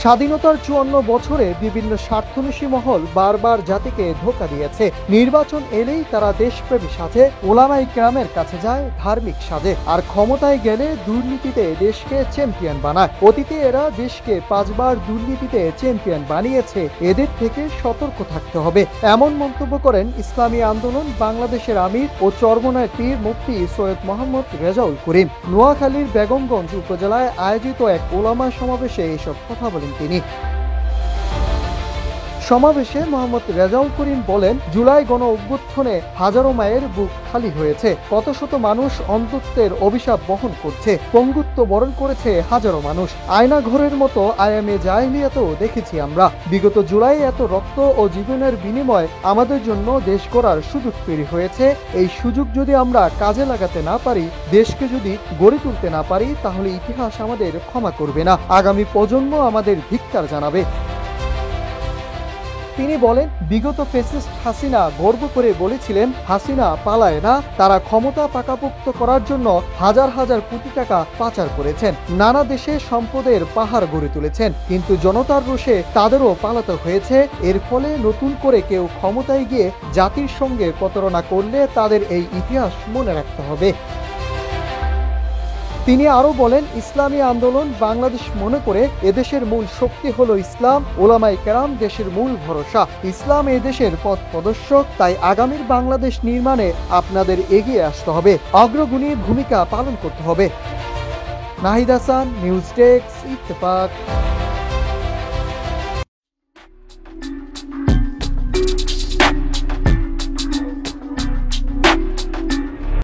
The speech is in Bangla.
স্বাধীনতার ৫৪ বছরে বিভিন্ন স্বার্থন্বেষী মহল বারবার জাতিকে ধোঁকা দিয়েছে। নির্বাচন এলেই তারা দেশপ্রেমী সাজে, ওলামায়ে কেরামের কাছে যায় ধার্মিক সাজে, আর ক্ষমতায় গেলে দুর্নীতিতে দেশকে চ্যাম্পিয়ন বানায়। অতীতে এরা দেশকে ৫ বার দুর্নীতিতে চ্যাম্পিয়ন বানিয়েছে, এদের থেকে সতর্ক থাকতে হবে, এমন মন্তব্য করেন ইসলামী আন্দোলন বাংলাদেশের আমির ও চরমনায় পীর মুফতি সৈয়দ মোহাম্মদ রেজাউল করিম। নোয়াখালীর বেগমগঞ্জ উপজেলায় আয়োজিত এক ওলামা সমাবেশে এসব কথা বলেন তিনি। সমাবেশে মোহাম্মদ রেজাউল করিম বলেন, জুলাই গণ অভ্যুত্থানে হাজারো মায়ের বুক খালি হয়েছে, কত শত মানুষ অন্ধত্বের অভিশাপ বহন করছে, পঙ্গুত্ব বরণ করেছে হাজারো মানুষ। আয়না ঘরের মতো আয়ামে জাহেলিয়াতেও দেখেছি আমরা। বিগত জুলাই এত রক্ত ও জীবনের বিনিময়ে আমাদের জন্য দেশ গড়ার সুযোগ তৈরি হয়েছে। এই সুযোগ যদি আমরা কাজে লাগাতে না পারি, দেশকে যদি গড়ে তুলতে না পারি, তাহলে ইতিহাস আমাদের ক্ষমা করবে না, আগামী প্রজন্ম আমাদের ধিক্কার জানাবে। তিনি বলেন, বিগত ফ্যাসিস্ট হাসিনা গর্ব করে বলেছিলেন হাসিনা পালায় না, তারা ক্ষমতা পাকাপোক্ত করার জন্য হাজার হাজার কোটি টাকা পাচার করেছেন, নানা দেশে সম্পদের পাহাড় গড়ে তুলেছেন, কিন্তু জনতার রোষে তাদেরও পালাতে হয়েছে। এর ফলে নতুন করে কেউ ক্ষমতায় গিয়ে জাতির সঙ্গে প্রতারণা করলে তাদের এই ইতিহাস মনে রাখতে হবে। তিনি আরো বলেন, ইসলামী আন্দোলন বাংলাদেশ মনে করে এদেশের মূল শক্তি হলো ইসলাম, ওলামায়ে কেরাম দেশের মূল ভরসা, ইসলাম এই দেশের পথ প্রদর্শক। তাই আগামীর বাংলাদেশ নির্মাণে আপনাদের এগিয়ে আসতে হবে, অগ্রগণী ভূমিকা পালন করতে হবে। Nahid Hasan, news desk, Ittefaq.